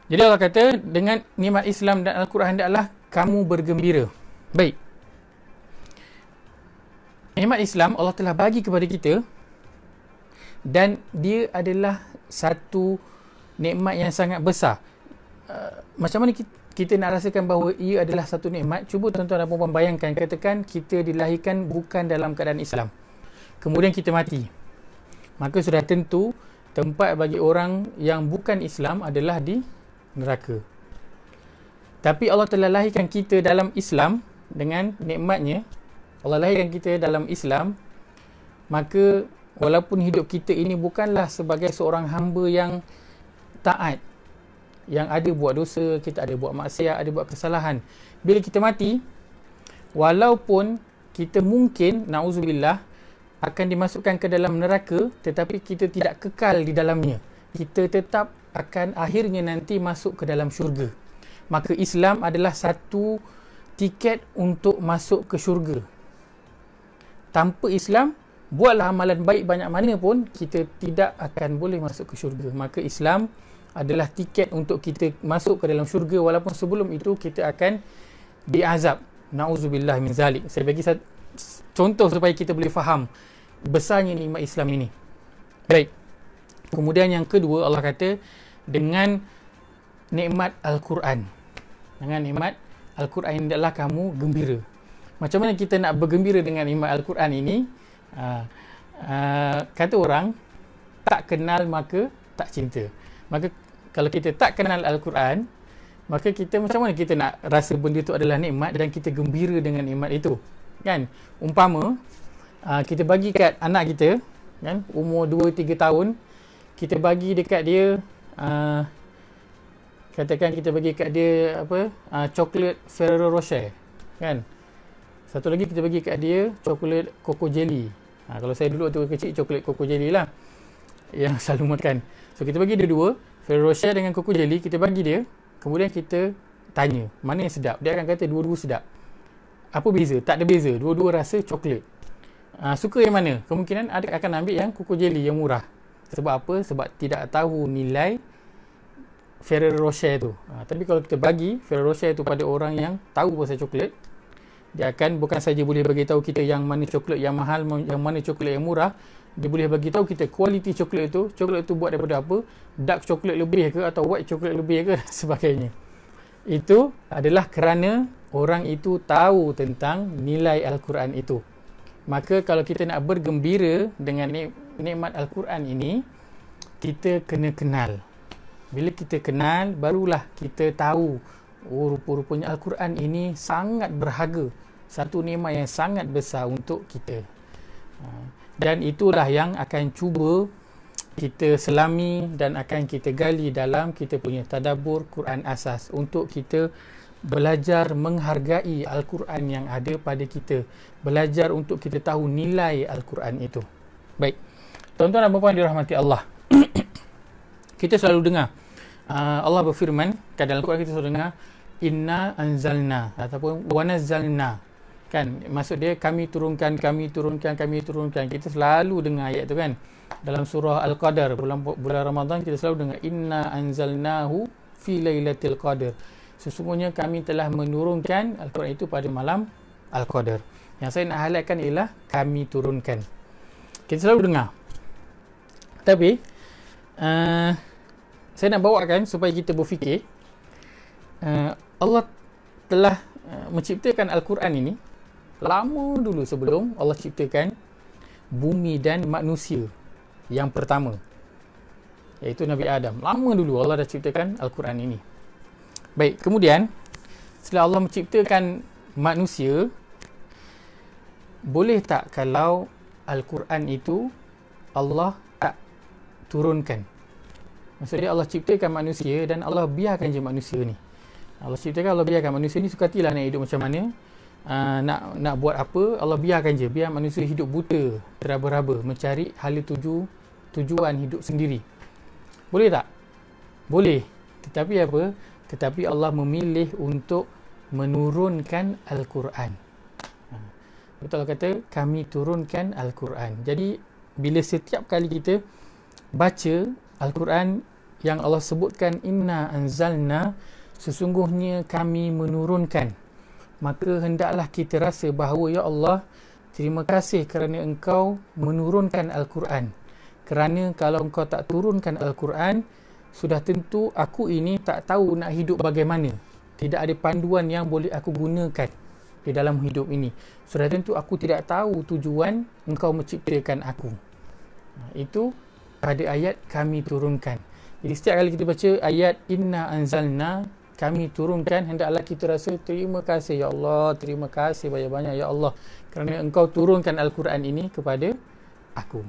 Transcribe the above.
Jadi Allah kata dengan nikmat Islam dan Al-Quran hendaklah kamu bergembira. Baik. Nikmat Islam Allah telah bagi kepada kita dan dia adalah satu nikmat yang sangat besar. Macam mana kita nak rasakan bahawa ia adalah satu nikmat? Cuba tuan-tuan dan puan-puan bayangkan, katakan kita dilahirkan bukan dalam keadaan Islam. Kemudian kita mati. Maka sudah tentu tempat bagi orang yang bukan Islam adalah di neraka. Tapi Allah telah lahirkan kita dalam Islam dengan nikmatnya. Allah lahirkan kita dalam Islam, maka walaupun hidup kita ini bukanlah sebagai seorang hamba yang taat, yang ada buat dosa, kita ada buat maksiat, ada buat kesalahan. Bila kita mati, walaupun kita mungkin, na'udzubillah, akan dimasukkan ke dalam neraka, tetapi kita tidak kekal di dalamnya. Kita tetap akan akhirnya nanti masuk ke dalam syurga. Maka Islam adalah satu tiket untuk masuk ke syurga. Tanpa Islam, buatlah amalan baik banyak mana pun, kita tidak akan boleh masuk ke syurga. Maka Islam adalah tiket untuk kita masuk ke dalam syurga, walaupun sebelum itu kita akan diazab. Na'udzubillah min zalik. Saya bagi contoh supaya kita boleh faham besarnya nikmat Islam ini. Baik. Kemudian yang kedua, Allah kata dengan nikmat Al-Quran. Dengan nikmat Al-Quran hendaklah kamu gembira. Macam mana kita nak bergembira dengan nikmat Al-Quran ini? Kata orang, tak kenal maka tak cinta. Maka kalau kita tak kenal Al-Quran, maka kita macam mana kita nak rasa benda itu adalah nikmat dan kita gembira dengan nikmat itu? Kan? Umpama kita bagi kat anak kita, kan, umur 2-3 tahun, kita bagi dekat dia katakan kita bagi kat dia apa, coklat Ferrero Rocher, kan. Satu lagi kita bagi kat dia coklat Coco Jelly. Kalau saya dulu waktu kecil, coklat Coco Jelly lah yang selalu makan. So kita bagi dia dua, Ferrero Rocher dengan Coco Jelly, kita bagi dia, kemudian kita tanya mana yang sedap. Dia akan kata dua-dua sedap. Apa beza? Tak ada beza, dua-dua rasa coklat. Suka yang mana? Kemungkinan akan ambil yang Coco Jelly yang murah. Sebab apa? Sebab tidak tahu nilai Ferrero Rocher tu. Tapi kalau kita bagi Ferrero Rocher tu pada orang yang tahu pasal coklat, dia akan bukan saja boleh bagi tahu kita yang mana coklat yang mahal, yang mana coklat yang murah, dia boleh bagi tahu kita kualiti coklat itu buat daripada apa, dark coklat lebih ke atau white coklat lebih ke dan sebagainya. Itu adalah kerana orang itu tahu tentang nilai Al-Quran itu. Maka kalau kita nak bergembira dengan nikmat Al-Quran ini, kita kena kenal. Bila kita kenal, barulah kita tahu, oh, rupa-rupanya Al-Quran ini sangat berharga, satu nikmat yang sangat besar untuk kita. Dan itulah yang akan cuba kita selami dan akan kita gali dalam kita punya tadabbur Quran Asas, untuk kita belajar menghargai Al-Quran yang ada pada kita, belajar untuk kita tahu nilai Al-Quran itu. Baik, tuan-tuan dan puan-puan dirahmati Allah. Kita selalu dengar Allah berfirman, dalam Al-Quran kita selalu dengar inna anzalna ataupun wanazzalna, kan, maksud dia kami turunkan. Kita selalu dengar ayat tu, kan. Dalam surah Al-Qadar, bulan Ramadan, kita selalu dengar inna anzalnahu fi lailatul qadar. Sesungguhnya kami telah menurunkan Al-Quran itu pada malam Al-Qadar. Yang saya nak highlightkan ialah kami turunkan. Kita selalu dengar. Tapi saya nak bawakan supaya kita berfikir, Allah telah menciptakan Al-Quran ini lama dulu sebelum Allah ciptakan bumi dan manusia yang pertama, iaitu Nabi Adam. Lama dulu Allah dah ciptakan Al-Quran ini. Baik, kemudian setelah Allah menciptakan manusia, boleh tak kalau Al-Quran itu Allah tak turunkan? Maksudnya Allah ciptakan manusia dan Allah biarkan je manusia ni. Allah ciptakan, Allah biarkan manusia ni sukatilah nak hidup macam mana, nak buat apa, Allah biarkan je, biar manusia hidup buta, teraba-raba, mencari hala tujuan hidup sendiri. Boleh tak? Boleh. Tetapi apa? Tetapi Allah memilih untuk menurunkan Al-Quran. Betul Allah kata kami turunkan Al-Quran. Jadi bila setiap kali kita baca Al-Quran yang Allah sebutkan, inna anzalna, sesungguhnya kami menurunkan, maka hendaklah kita rasa bahawa ya Allah, terima kasih kerana engkau menurunkan Al-Quran. Kerana kalau engkau tak turunkan Al-Quran, sudah tentu aku ini tak tahu nak hidup bagaimana. Tidak ada panduan yang boleh aku gunakan di dalam hidup ini. Sudah tentu aku tidak tahu tujuan engkau menciptakan aku. Itu pada ayat kami turunkan. Jadi setiap kali kita baca ayat inna anzalna, kami turunkan, hendaklah kita rasa terima kasih ya Allah, terima kasih banyak-banyak ya Allah kerana engkau turunkan Al-Quran ini kepada aku.